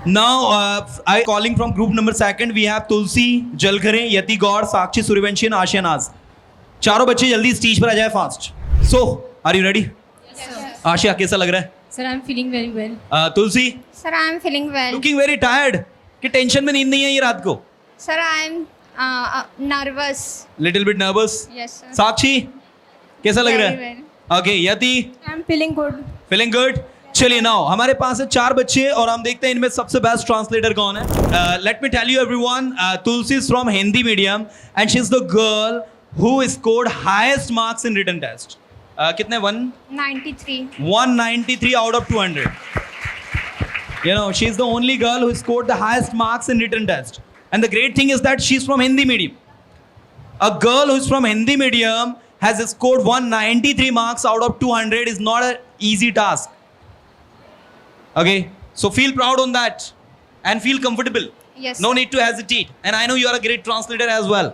Now, I calling from group number 2. We have Tulsi, Jalkhare, Yati Gaur, Sakshi Suryavanshi and Ashiya Naz. चारों बच्चे जल्दी stage पर आ जाए fast. So, are you ready? Yes, sir. Asia कैसा लग रहा है? Sir, I'm feeling very well. Tulsi, Sir, I am feeling well. looking very tired. कि टेंशन में नींद नहीं है ये रात को? Sir, I am nervous. Little bit nervous. Yes, sir. साक्षी, कैसा लग रहा Very है? well. Okay, यति, I'm feeling good. feeling good? चलिए नाउ हमारे पास है 4 बच्चे और हम देखते हैं इनमें सबसे बेस्ट ट्रांसलेटर कौन है. Let me tell you everyone, Tulsi is from Hindi medium and she is the girl who scored highest marks in written test. कितने? 93. 193 out of 200. You know, she is the only girl who scored the highest marks in written test. And the great thing is that she's from Hindi medium. A girl who's from Hindi medium has scored 193 marks out of 200 is not an easy task. Okay, so feel proud on that and feel comfortable. Yes. No need to hesitate. And I know you are a great translator as well.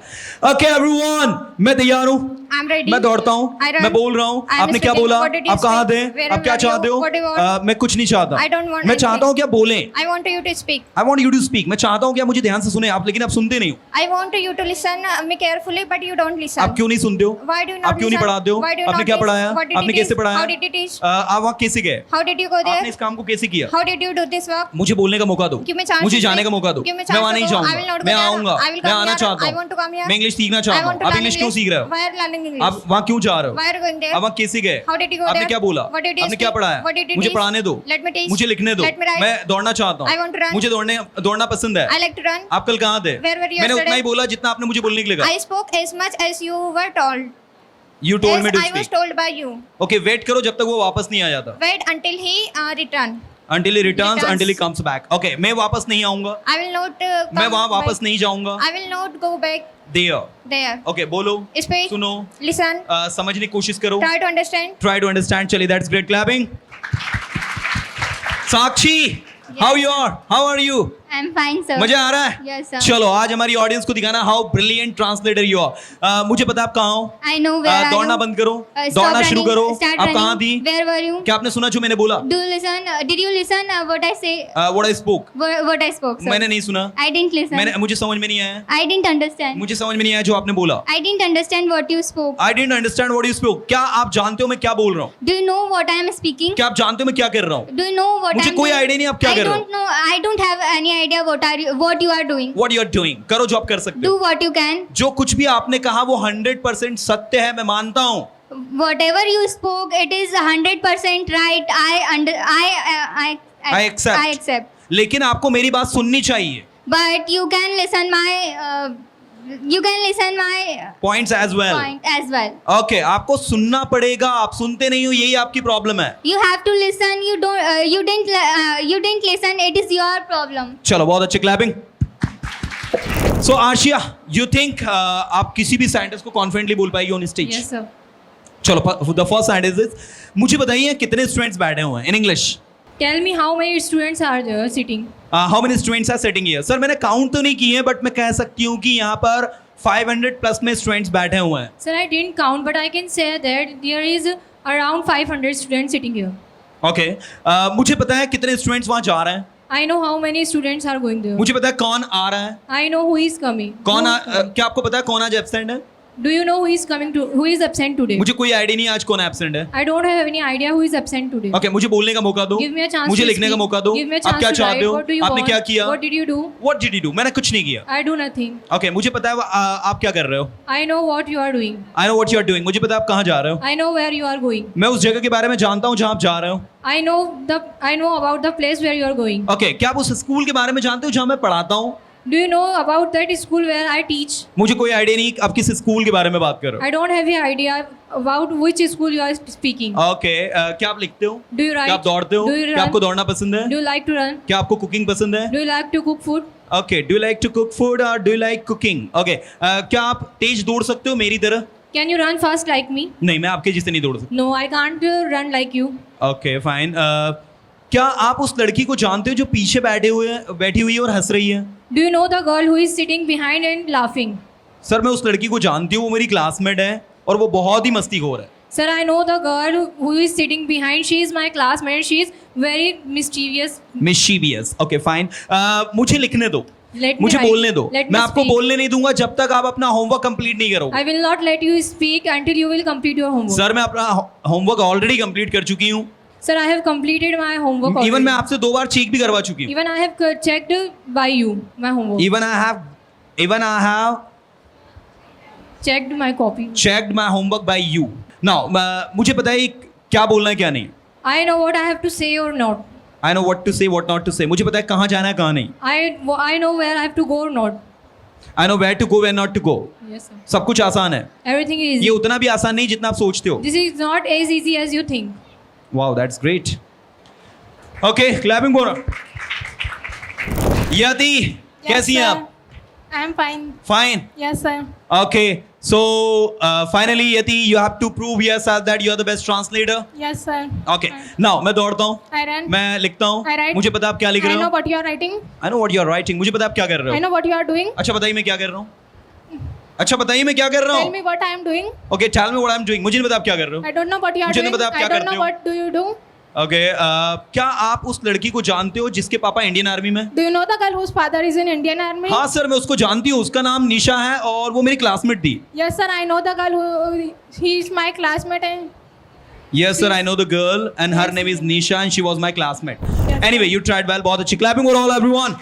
Okay, everyone. मैं तैयार हूँ. I'm ready. मैं दौड़ता हूँ. I run. मैं बोल रहा हूँ. I am आपने क्या speaking. बोला? What did you आप कहाँ say? थे? Where आप क्या were you? चाहते हो? What do you want? मैं कुछ नहीं चाहता. I don't want मैं anything. चाहता हूँ कि आप बोलें. I want you to speak. I want you to speak. मैं चाहता हूँ कि आप मुझे ध्यान से सुने आप, लेकिन आप सुनते नहीं हो. I want you to listen me carefully, but you don't listen. आप क्यों नहीं सुनते हो? Why do you not आप क्यों नहीं listen? पढ़ाते हो? Why do you आपने not क्या teach? पढ़ाया? What did आपने you कैसे teach? पढ़ाया? How did you teach? आप वहाँ कैसे गए? How did you go there? आपने इस काम को कैसे किया? How did you do this work? मुझे बोलने का मौका दो. Give me chance मुझे to जाने speak. का मौका दो. Give me मैं chance वहाँ to नहीं go. I will जाऊँगा. not go मैं there. आऊँगा. I will मैं come आना here. चाहता I want to come हूँ. here. मैं इंग्लिश सीखना I चाहता want हूँ. to आप learn इंग्लिश क्यों सीख रहे हो? Why are you learning English? आप वहाँ क्यों जा रहे हो? Why are you going there? आप वहाँ कैसे गए? How did you go आपने there? क्या बोला? What did you आपने क्या speak? पढ़ाया? What did you मुझे teach? पढ़ाने दो. Let me teach. मुझे लिखने दो. Let me write. मैं दौड़ना चाहता I want to हूँ. run. मुझे दौड़ना पसंद है. I like to run. आप कल कहाँ थे? Where were you मैंने उतना yesterday? ही बोला जितना आपने मुझे बोलने के लिए कहा. I spoke as much as you were told. You told me As to I was speak. told by you. Okay, wait करो जब तक वो वापस नहीं आ जाता. Wait until he return. Until he returns, Returns. until he comes back. Okay, मैं वापस नहीं आऊँगा. I will not मैं come वहाँ वापस back. नहीं जाऊँगा. I will not go back There. there. Okay, बोलो. Speak. सुनो. Listen. समझने की कोशिश करो. Try to understand. Try to understand. चलिए, that's great clapping. Sakshi, how you are? How are you? I'm fine, sir. मजा आ रहा है? Yes, sir. चलो आज हमारी ऑडियंस को दिखाना how brilliant translator you are. मुझे पता है आप कहाँ हो. I know where are दौड़ना you? बंद करो. Stop दौड़ना शुरू running. करो. Start आप कहाँ थी? running. Where were you? क्या आपने सुना जो मैंने बोला? Do you listen? Did you listen what I say? What I spoke. What I spoke, sir? मैंने नहीं सुना. I didn't listen. मुझे समझ में नहीं आया. I didn't understand. मुझे समझ में नहीं आया जो आपने बोला. I didn't understand what you spoke. I didn't understand what you spoke. क्या आप जानते हो मैं क्या बोल रहा हूँ? Do you know what I am speaking? क्या आप जानते हो मैं क्या कर रहा हूँ? Do you know what मुझे I'm कोई doing? idea नहीं आप क्या I कर रहे हो. don't know. I don't have any idea what you are doing. What you are doing. करो जो आप कर सकते Do हो. what you can. जो कुछ भी आपने कहा वो 100% सत्य है, मैं मानता हूँ. Whatever you spoke, it is 100% right. I accept. I accept. लेकिन आपको मेरी बात सुननी चाहिए. But you can listen my Points as well. point as well. Okay, आपको सुनना पड़ेगा. आप सुनते नहीं हो, यही आपकी प्रॉब्लम है. You have to listen. You didn't listen. It is your problem. चलो बहुत अच्छे clapping. So Asia, you think आप किसी भी साइंटिस्ट को कॉन्फिडेंटली बोल पाएगी ऑन स्टेज? Yes, sir. चलो द फर्स्ट साइंटिस्ट इज, मुझे बताइए कितने स्टूडेंट्स बैठे हुए हैं in English. Tell me how many students are there sitting? How many students are sitting here? Sir मैंने काउंट तो नहीं किए हैं बट मैं कह सकती हूँ कि यहाँ पर 500 प्लस में स्टूडेंट्स बैठे हुए हैं. Sir, I didn't count, but I can say that there is around 500 students sitting here. Okay, मुझे पता है कितने स्टूडेंट्स वहाँ जा रहे हैं. I know how many students are going there. मुझे पता है कौन आ रहा है. I know who is coming. क्या आपको पता है कौन आज एब्सेंट है? Do you know who is absent today? मुझे कोई आइडिया नहीं है आज कौन एब्सेंट है. I don't have any idea who is absent today. Okay, मुझे बोलने का मौका दो. Give me a chance मुझे to लिखने का speak. मौका दो. Give me a आप chance क्या to चाहते write. हो? What do you आपने want? क्या किया? What did you do? What did you do? मैंने कुछ नहीं किया. I do nothing. ओके, मुझे पता है आप क्या कर रहे हो. I know what you are doing. I know what you are doing. मुझे पता है आप कहाँ जा रहे हो. I know where you are going. मैं उस जगह के बारे में जानता हूँ जहाँ आप जा रहे हो. I know about the place where you are going. Okay, क्या आप उस स्कूल के बारे में जानते हो जहाँ मैं पढ़ाता हूँ? Do you know about that school where I teach? मुझे कोई आइडिया नहीं आप किस स्कूल के बारे में बात कर रहे I don't have any idea about which school you are speaking. हो. ओके, क्या आप लिखते हो? Do you write? क्या आप दौड़ते हो? Do you क्या run? आपको दौड़ना पसंद है? Do you like to run? क्या आपको कुकिंग पसंद है? Do you like to cook food? Okay, do you like to cook food और do you like cooking? Okay, क्या आप तेज दौड़ सकते हो मेरी तरह? Can you run fast like me? नहीं, मैं आपके जैसे नहीं दौड़ सकता. No, I can't run like you. Okay fine. क्या आप उस लड़की को जानते हो जो पीछे बैठी हुई है और हंस रही है? Do you know the girl who is sitting behind and laughing? Sir मैं उस लड़की को जानती हूँ, वो मेरी क्लासमेट है और वो बहुत ही मस्तीखोर है. Sir, I know the girl who is sitting behind. She is my classmate. She is very mischievous. Mischievous. Okay, fine. मुझे लिखने दो, Let me मुझे write. बोलने दो. Let मैं me आपको speak. बोलने नहीं दूंगा जब तक आप अपना होमवर्क कंप्लीट नहीं करोगे. I will not let you speak until you will complete your homework. Sir मैं अपना होमवर्क ऑलरेडी कंप्लीट कर चुकी हूँ. Sir, I have completed my homework already. Even मैं आपसे 2 बार चेक भी करवा चुकी हूँ. Even I have checked by you my homework. Even I have Checked my copy. checked my homework by you. Now मुझे पता है क्या बोलना है क्या नहीं. I know what I have to say or not. I know what to say, what not to say. मुझे पता है कहाँ जाना है कहाँ नहीं. I know where I have to go or not. I know where to go, where not to go. Yes, sir. सब कुछ आसान है. Everything is ये easy. उतना भी आसान नहीं जितना आप सोचते हो. This is not as easy as you think. Wow, that's great. Okay, clapping for her. Yati, कैसी हैं आप? I am fine. Fine. Yes, sir. Okay, so finally Yati, you have to prove yourself that you are the best translator. Yes, sir. Okay, now मैं दौड़ता हूँ, I run. मैं लिखता हूँ, I write. मुझे पता आप क्या लिख I रहे know हो. what you are writing. I know what you are writing. मुझे पता आप क्या कर रहे I हो. know what you are doing. अच्छा बताइए मैं क्या कर रहा हूँ. अच्छा बताइए मैं क्या कर रहा Tell हूँ. me what I am doing. Okay, tell me what I'm doing. मुझे नहीं पता आप क्या कर रहे हो. I don't know what you are मुझे नहीं doing. पता आप I क्या don't करते know हो. what do you do. Okay, क्या आप उस लड़की को जानते हो जिसके पापा इंडियन आर्मी में? Do you know the girl whose father is in Indian Army? हाँ सर मैं उसको जानती हूँ. उसका नाम निशा है और वो मेरी क्लासमेट थी. Yes, sir. I know the girl who he is my classmate and Yes sir, I know the girl and her name is Nisha and she was my classmate. Yes, Anyway, you tried well. बहुत अच्छी. Clapping for all everyone.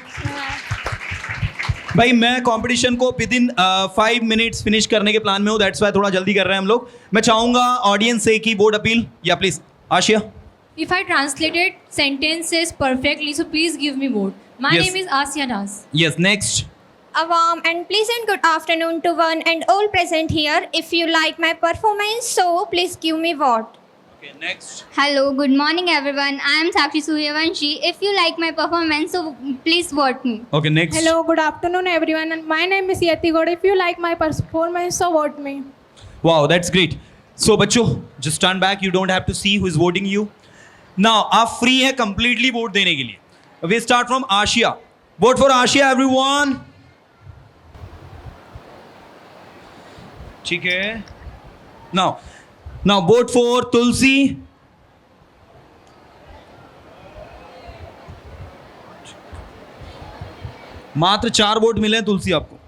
भाई मैं competition को with in 5 minutes finish करने के plan में हूँ. That's why थोड़ा जल्दी कर रहे हैं हम लोग. मैं चाहूंगा ऑडियंस से कि बोर्ड अपील या please Asia. If I translated sentences perfectly, so please give me vote. My Yes. name is Asya Das. Yes, next. A warm and pleasant good afternoon to one and all present here. If you like my performance, so please give me vote. Okay, next. Hello, good morning everyone. I am Sakshi Suryavanshi. If you like my performance, so please vote me. Okay, next. hello, good afternoon, everyone. And my name is Yati God. If you like my performance, so vote me. Wow, that's great. So बच्चों, just stand back. You don't have to see who is voting you. Now, आप free हैं completely vote देने के लिए. We start from Ashia. Vote for Ashia, everyone. ठीक है. Now vote for Tulsi. मात्र 4 vote मिले हैं तुलसी आपको.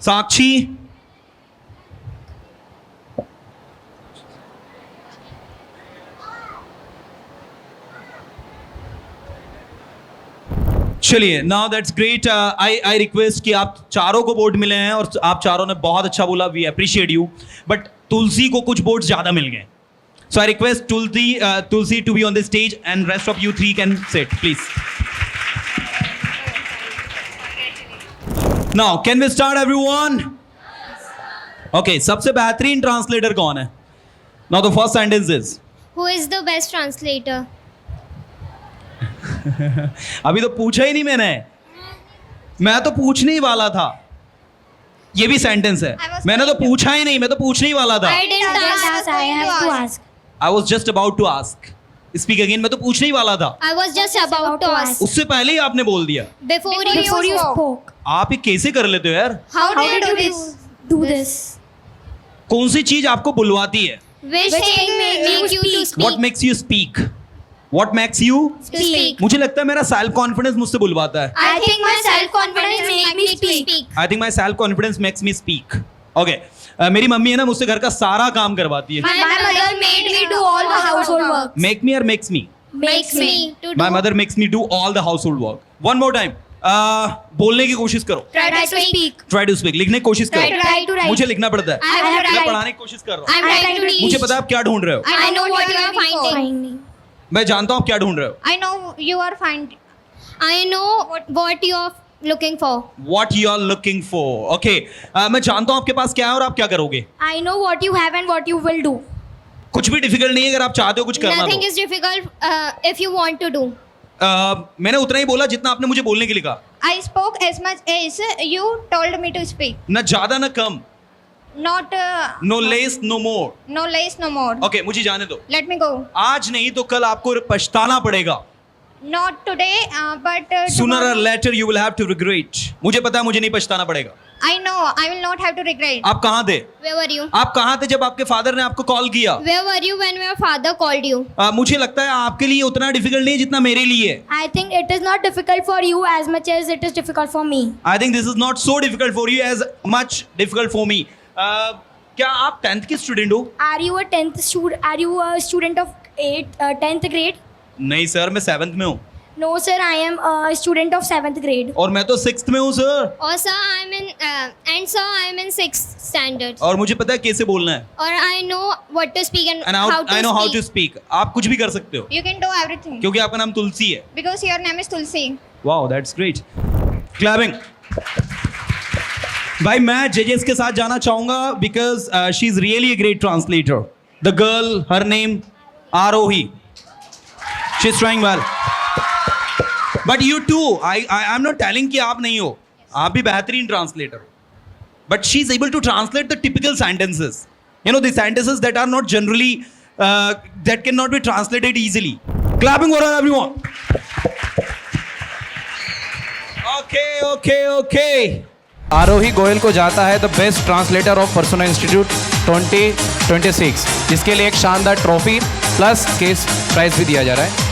साक्षी. चलिए, now that's great. I request कि आप चारों को वोट मिले हैं और आप चारों ने बहुत अच्छा बोला. We appreciate you. But Tulsi को कुछ वोट ज्यादा मिल गए. So I request Tulsi to be on the stage and rest of you 3 can sit please. Now can we start everyone. Okay, सबसे बेहतरीन ट्रांसलेटर कौन है? Now the first sentence is. Who is the best translator? अभी तो पूछा ही नहीं मैंने. मैं तो पूछने ही वाला था. ये भी सेंटेंस है. मैंने तो पूछा ही नहीं. मैं तो पूछने ही वाला था. I didn't ask. I have to ask. I was just about to ask. Speak again. मैं तो पूछने ही वाला था. I was just about to ask. उससे पहले ही आपने बोल दिया. Before you spoke. आप ये कैसे कर लेते हो यार? How did you do this? कौन सी चीज आपको बुलवाती है? Which thing make you to speak? What makes you speak? What makes you? Speak. मुझे लगता है मेरा सेल्फ कॉन्फिडेंस मुझसे बुलवाता है. I think my self-confidence make me speak. I think my self confidence makes me speak. Okay, मेरी mummy है ना मुझसे घर का सारा काम करवाती है. My mother made me do all the household work. Make me और makes me. Makes me to my do. Mother makes me do all the household work. One more time. बोलने की कोशिश करो. Try to speak. Try to speak. लिखने की कोशिश Try to करो. write. मुझे लिखना पड़ता है. I have to मैं write. पढ़ाने की कोशिश कर रहा हूँ. I'm trying to reach. मुझे पता है आप क्या ढूंढ रहे हो. I know what you are finding. मैं जानता हूँ आप क्या ढूंढ रहे हो. I know you are finding. I know what you are looking for. What you are looking for. Okay. मैं जानता हूँ आपके पास क्या है और आप क्या करोगे. I know what you have and what you will do. कुछ भी डिफिकल्ट नहीं है अगर आप चाहते हो कुछ करना Nothing तो. is difficult if you want to do. मैंने उतना ही बोला जितना आपने मुझे बोलने के लिए कहा. I spoke as much as you told me to speak. न ज्यादा न कम. Not no less no more. no less, no more. Okay, मुझे जाने दो. Let me go. आज नहीं तो कल आपको पछताना पड़ेगा. Not today, but Sooner or tomorrow. later you will have to regret. मुझे पता है मुझे नहीं पछताना पड़ेगा. I know. I will not have to regret. आप कहाँ थे? Where were you? आप कहाँ थे जब आपके फादर ने आपको कॉल किया? Where were you when your father called you? मुझे लगता है आपके लिए उतना डिफिकल्ट नहीं है जितना मेरे लिए है. I think it is not difficult for you as much as it is difficult for me. I think this is not so difficult for you as much difficult for me. क्या आप 10th के student हो? Are you a 10th student? Are you a student of 10th grade? नहीं sir, मैं 7th में हूँ. No, sir. I am a student of 7th grade. और मैं तो 6th में हूँ sir. Oh, sir, I'm in, and sir, I'm in 6th standard. और मुझे पता है कैसे बोलना है. Or I know what to speak and, And how to I know speak. how to speak. आप कुछ भी कर सकते हो You can do everything. क्योंकि आपका नाम तुलसी है. Because your name is Tulsi. Wow, that's great. Clapping. भाई मैं जजेस के साथ जाना चाहूंगा because she is really a great translator. The girl, her name Arohi. She's trying well. But you too. I'm not telling कि आप नहीं हो. आप भी बेहतरीन ट्रांसलेटर हो. But she's able to translate the typical sentences. You know, the sentences that are not generally that cannot be translated easily. Clapping for her, everyone. Okay. आरोही गोयल को जाता है the best translator of persona institute 2026, जिसके लिए एक शानदार trophy plus case prize भी दिया जा रहा है.